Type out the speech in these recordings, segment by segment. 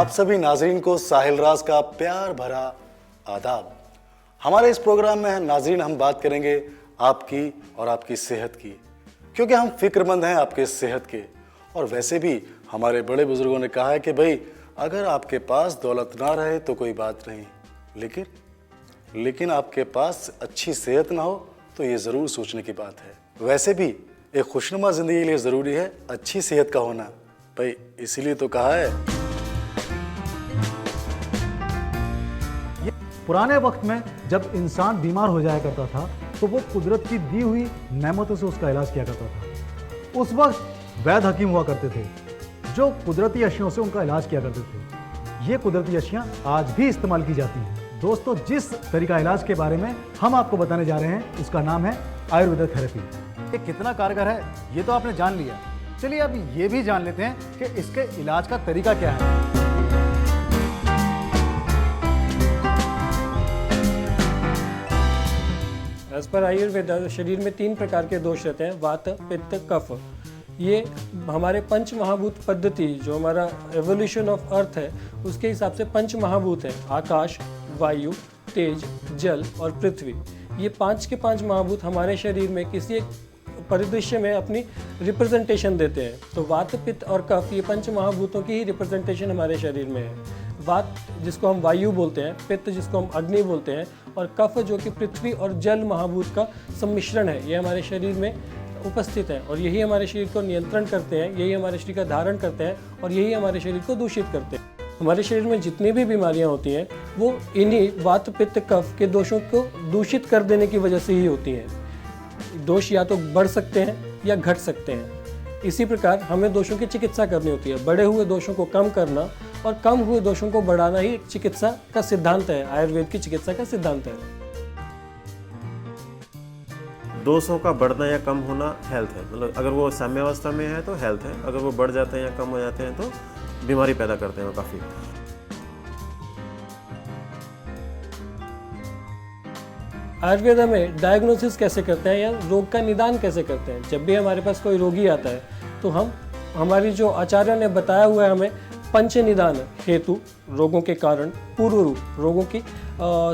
आप सभी नाजरीन को साहिल राज का प्यार भरा आदाब। हमारे इस प्रोग्राम में नाजरीन हम बात करेंगे आपकी और आपकी सेहत की, क्योंकि हम फिक्रमंद हैं आपके सेहत के। और वैसे भी हमारे बड़े बुजुर्गों ने कहा है कि भाई अगर आपके पास दौलत ना रहे तो कोई बात नहीं, लेकिन आपके पास अच्छी सेहत ना हो तो ये ज़रूर सोचने की बात है। वैसे भी एक खुशनुमा ज़िंदगी के लिए ज़रूरी है अच्छी सेहत का होना। भाई इसीलिए तो कहा है। पुराने वक्त में जब इंसान बीमार हो जाया करता था तो वो कुदरत की दी हुई नेमतों से उसका इलाज किया करता था। उस वक्त वैद्य हकीम हुआ करते थे जो कुदरती अशियों से उनका इलाज किया करते थे। ये कुदरती अशियाँ आज भी इस्तेमाल की जाती हैं। दोस्तों, जिस तरीका इलाज के बारे में हम आपको बताने जा रहे हैं उसका नाम है आयुर्वेदिक थेरेपी। ये कितना कारगर है ये तो आपने जान लिया। चलिए अब ये भी जान लेते हैं कि इसके इलाज का तरीका क्या है। एज पर आयुर्वेदा शरीर में 3 प्रकार के दोष रहते हैं, वात, पित्त, कफ। ये हमारे पंच महाभूत पद्धति, जो हमारा एवोल्यूशन ऑफ अर्थ है, उसके हिसाब से 5 महाभूत हैं, आकाश, वायु, तेज, जल और पृथ्वी। ये 5 के 5 महाभूत हमारे शरीर में किसी एक परिदृश्य में अपनी रिप्रेजेंटेशन देते हैं। तो वात, पित्त और कफ ये 5 महाभूतों की ही रिप्रेजेंटेशन हमारे शरीर में है। वात जिसको हम वायु बोलते हैं, पित्त जिसको हम अग्नि बोलते हैं, और कफ जो कि पृथ्वी और जल महाभूत का सम्मिश्रण है, ये हमारे शरीर में उपस्थित है और यही हमारे शरीर को नियंत्रण करते हैं, यही हमारे शरीर का धारण करते हैं और यही हमारे शरीर को दूषित करते हैं। हमारे शरीर में जितनी भी बीमारियां होती हैं वो इन्हीं वात, पित्त, कफ के दोषों को दूषित कर देने की वजह से ही होती हैं। दोष या तो बढ़ सकते हैं या घट सकते हैं। इसी प्रकार हमें दोषों की चिकित्सा करनी होती है। बढ़े हुए दोषों को कम करना और कम हुए दोषों को बढ़ाना ही चिकित्सा का सिद्धांत है, आयुर्वेद की चिकित्सा का सिद्धांत है। दोषों का बढ़ना या कम होना हेल्थ है। मतलब अगर वो साम्यावस्था में है तो हेल्थ है, अगर वो बढ़ जाते हैं या कम हो जाते हैं तो बीमारी पैदा करते हैं वो काफ़ी। आयुर्वेद में डायग्नोसिस कैसे करते हैं या रोग का निदान कैसे करते हैं। जब भी हमारे पास कोई रोगी आता है तो हम हमारी जो आचार्य ने बताया हुआ है हमें पंच निदान हेतु, रोगों के कारण, पूर्व रूप, रोगों की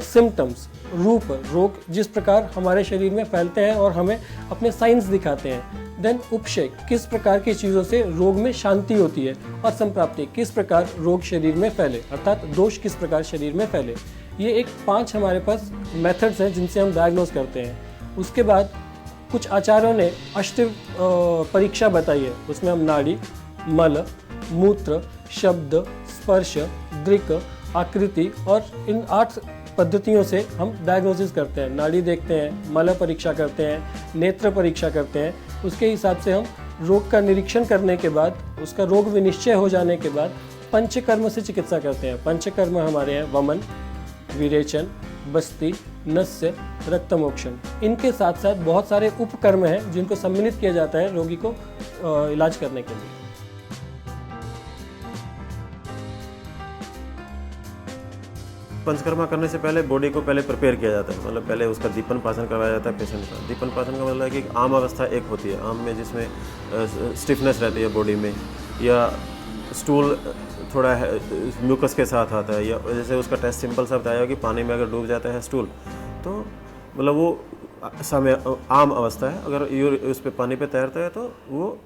सिम्टम्स, रूप, रोग जिस प्रकार हमारे शरीर में फैलते हैं और हमें अपने साइंस दिखाते हैं। देन उपशय, किस प्रकार की चीज़ों से रोग में शांति होती है, और संप्राप्ति, किस प्रकार रोग शरीर में फैले, अर्थात दोष किस प्रकार शरीर में फैले। ये एक 5 हमारे पास मेथड्स हैं जिनसे हम डायग्नोस करते हैं। उसके बाद कुछ आचार्यों ने अष्ट परीक्षा बताई है। उसमें हम नाड़ी, मल, मूत्र, शब्द, स्पर्श, दृक, आकृति और इन 8 पद्धतियों से हम डायग्नोसिस करते हैं। नाड़ी देखते हैं, मल परीक्षा करते हैं, नेत्र परीक्षा करते हैं। उसके हिसाब से हम रोग का निरीक्षण करने के बाद, उसका रोग विनिश्चय हो जाने के बाद पंचकर्म से चिकित्सा करते हैं। पंचकर्म हमारे हैं वमन, विरेचन, बस्ती, नस्य, रक्तमोक्षण। इनके साथ साथ बहुत सारे उपकर्म हैं जिनको सम्मिलित किया जाता है रोगी को इलाज करने के लिए। पंचकर्मा करने से पहले बॉडी को पहले प्रिपेयर किया जाता है। मतलब पहले उसका दीपन पाचन करवाया जाता है पेशेंट का। दीपन पाचन का मतलब है कि आम अवस्था एक होती है, आम में जिसमें स्टिफनेस रहती है बॉडी में, या स्टूल थोड़ा म्यूकस के साथ आता है, या जैसे उसका टेस्ट सिंपल सा बताया कि पानी में अगर डूब जाता है स्टूल तो मतलब वो समय आम अवस्था है। अगर उस पर पानी पे तैरता है तो वो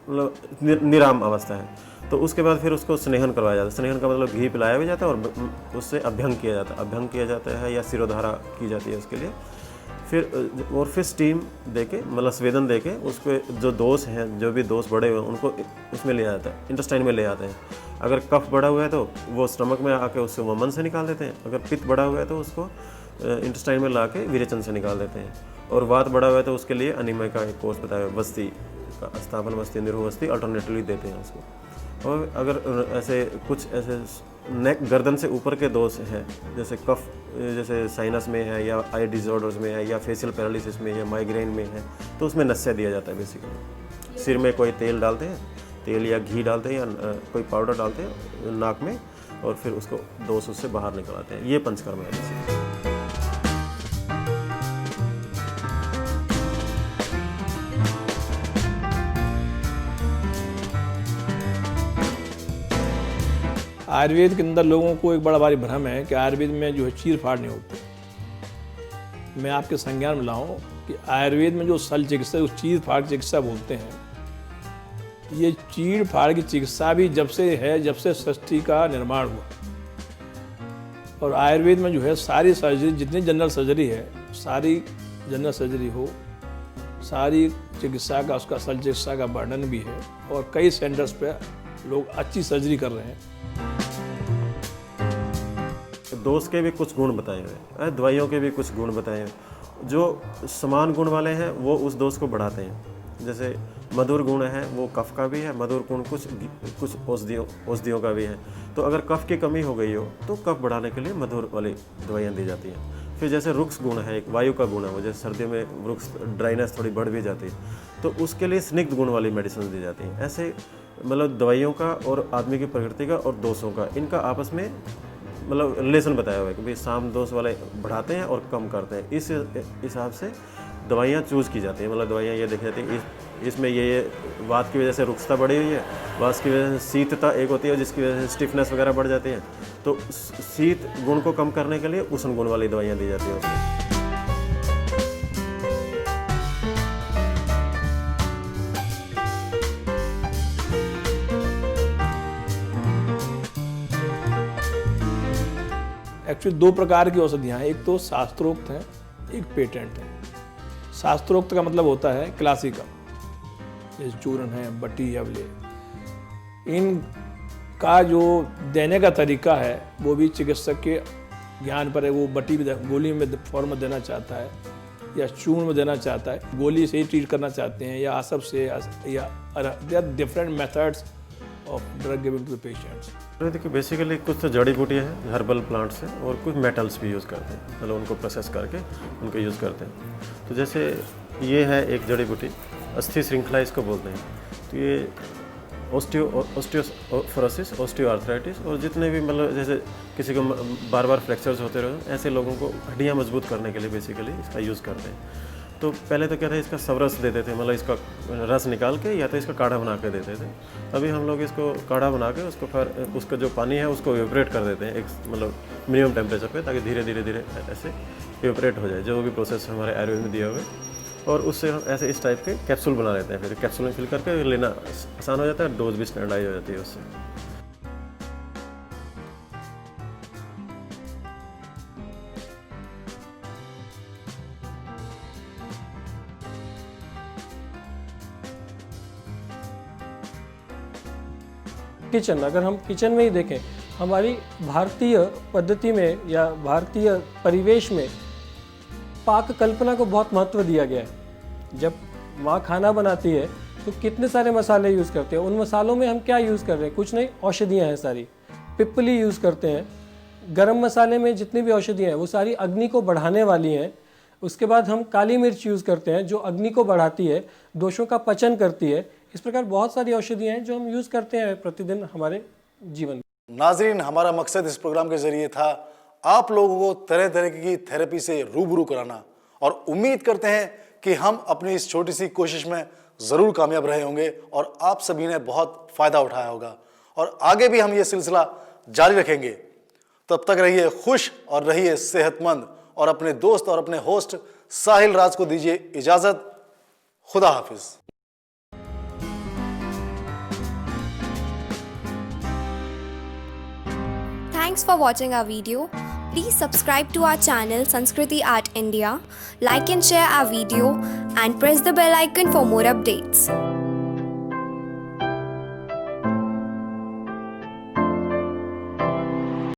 मतलब निराम अवस्था है। तो उसके बाद फिर उसको स्नेहन करवाया जाता है। स्नेहन का मतलब घी पिलाया भी जाता है और उससे अभ्यंग किया जाता है। अभ्यंग किया जाता है या सिरोधारा की जाती है उसके लिए। फिर स्टीम देके, मतलब स्वेदन देके, उसके जो दोष हैं, जो भी दोष बढ़े हुए हैं उनको उसमें ले जाता है, इंटेस्टाइन में ले जाते हैं। अगर कफ बढ़ा हुआ है तो वो स्टमक में आके उससे वमन से निकाल देते हैं। अगर पित्त बढ़ा हुआ है तो उसको इंटेस्टाइन में ला के विरेचन से निकाल देते हैं। और वात बढ़ा हुआ है तो उसके लिए अनिमय का एक कोर्स बताया, वस्ती का, स्थापन वस्ती, निर्वस्ती अल्टरनेटिवली देते हैं उसको। और अगर ऐसे कुछ ऐसे नेक, गर्दन से ऊपर के दोष हैं, जैसे कफ, जैसे साइनस में है या आई डिसऑर्डर्स में है या फेशियल पैरालिसिस में या माइग्रेन में है, तो उसमें नस्य दिया जाता है। बेसिकली सिर में कोई तेल डालते हैं, तेल या घी डालते हैं या कोई पाउडर डालते हैं नाक में, और फिर उसको दोष उससे बाहर निकलाते हैं। ये पंचकर्म है बेसिकली। आयुर्वेद के अंदर लोगों को एक बड़ा भारी भ्रम है कि आयुर्वेद में जो है चीर फाड़ नहीं होती। मैं आपके संज्ञान में लाऊं कि आयुर्वेद में जो सल चिकित्सा, उस चीर फाड़ चिकित्सा बोलते हैं, ये चीड़ फाड़ की चिकित्सा भी जब से है, जब से सृष्टि का निर्माण हुआ। और आयुर्वेद में जो है सारी सर्जरी, जितनी जनरल सर्जरी है, सारी जनरल सर्जरी हो, सारी चिकित्सा का, उसका सल चिकित्सा का वर्णन भी है और कई सेंटर्स पे लोग अच्छी सर्जरी कर रहे हैं। दोष के भी कुछ गुण बताए हुए हैं, दवाइयों के भी कुछ गुण बताए हैं। जो समान गुण वाले हैं वो उस दोष को बढ़ाते हैं। जैसे मधुर गुण है वो कफ का भी है, मधुर गुण कुछ औषधियों का भी है। तो अगर कफ की कमी हो गई हो तो कफ बढ़ाने के लिए मधुर वाली दवाइयाँ दी जाती हैं। फिर जैसे रुक्ष गुण है, एक वायु का गुण है, वो जैसे सर्दियों में रुक्ष ड्राइनेस थोड़ी बढ़ भी जाती है, तो उसके लिए स्निग्ध गुण वाली मेडिसिन दी जाती हैं। ऐसे मतलब दवाइयों का और आदमी की प्रकृति का और दोषों का, इनका आपस में मतलब रिलेशन बताया हुआ है कि भाई साम दोष वाले बढ़ाते हैं और कम करते हैं। इस हिसाब से दवाइयाँ चूज़ की जाती हैं। मतलब दवाइयाँ ये देखी जाती हैं इसमें ये वात की वजह से रुक्षता बढ़ी हुई है, वात की वजह से शीतता एक होती है जिसकी वजह से स्टिफनेस वगैरह बढ़ जाती है। तो शीत गुण को कम करने के लिए उष्ण गुण वाली दवाइयाँ दी जाती हैं उसमें। एक्चुअली दो प्रकार की औषधियाँ हैं, एक तो शास्त्रोक्त है, एक पेटेंट है। शास्त्रोक्त का मतलब होता है क्लासिकल, जैसे चूर्ण है, बटी, अवले। इनका जो देने का तरीका है वो भी चिकित्सक के ज्ञान पर है। वो बटी गोली में फॉर्म में देना चाहता है या चूर्ण में देना चाहता है, गोली से ही ट्रीट करना चाहते हैं या आसब से, या there are different methods of drug giving to the patients. देखिए बेसिकली कुछ तो जड़ी बूटियाँ हैं हर्बल प्लांट्स हैं और कुछ मेटल्स भी यूज़ करते हैं, मतलब उनको प्रोसेस करके उनको यूज़ करते हैं। तो जैसे ये है एक जड़ी बूटी, अस्थि श्रृंखला इसको बोलते हैं। तो ये ऑस्टियोफोरोसिस, ऑस्टियोआर्थराइटिस और जितने भी मतलब जैसे किसी को बार बार फ्रैक्चर्स होते रहे, ऐसे लोगों को हड्डियाँ मजबूत करने के लिए बेसिकली इसका यूज़ करते हैं। तो पहले तो क्या था, इसका सबरस देते थे, मतलब इसका रस निकाल के या तो इसका काढ़ा बना के देते थे। अभी हम लोग इसको काढ़ा बना के उसको फिर उसका जो पानी है उसको इवेपोरेट कर देते हैं एक मतलब मिनिमम टेम्परेचर पे, ताकि धीरे धीरे ऐसे इवेपोरेट हो जाए, जो भी प्रोसेस हमारे आयुर्वेद में दिया हुआ है। और उससे हम ऐसे इस टाइप के कैप्सूल बना लेते हैं, फिर कैप्सूल में फिल करके लेना आसान हो जाता है, डोज भी स्टैंडर्डाइज हो जाती है उससे। किचन, अगर हम किचन में ही देखें, हमारी भारतीय पद्धति में या भारतीय परिवेश में पाक कल्पना को बहुत महत्व दिया गया है। जब माँ खाना बनाती है तो कितने सारे मसाले यूज़ करते हैं। उन मसालों में हम क्या यूज़ कर रहे हैं? कुछ नहीं, औषधियाँ हैं सारी। पिप्पली यूज़ करते हैं। गरम मसाले में जितनी भी औषधियाँ हैं वो सारी अग्नि को बढ़ाने वाली हैं। उसके बाद हम काली मिर्च यूज़ करते हैं जो अग्नि को बढ़ाती है, दोषों का पचन करती है। इस प्रकार बहुत सारी औषधियाँ हैं जो हम यूज़ करते हैं प्रतिदिन हमारे जीवन में। नाजरीन, हमारा मकसद इस प्रोग्राम के जरिए था आप लोगों को तरह तरह की थेरेपी से रूबरू कराना, और उम्मीद करते हैं कि हम अपनी इस छोटी सी कोशिश में ज़रूर कामयाब रहे होंगे और आप सभी ने बहुत फ़ायदा उठाया होगा, और आगे भी हम ये सिलसिला जारी रखेंगे। तब तक रहिए खुश और रहिए सेहतमंद, और अपने दोस्त और अपने होस्ट साहिल राज को दीजिए इजाज़त। खुदा हाफिज़। Thanks for watching our video. Please subscribe to our channel Sanskriti Art India, like and share our video, and press the bell icon for more updates.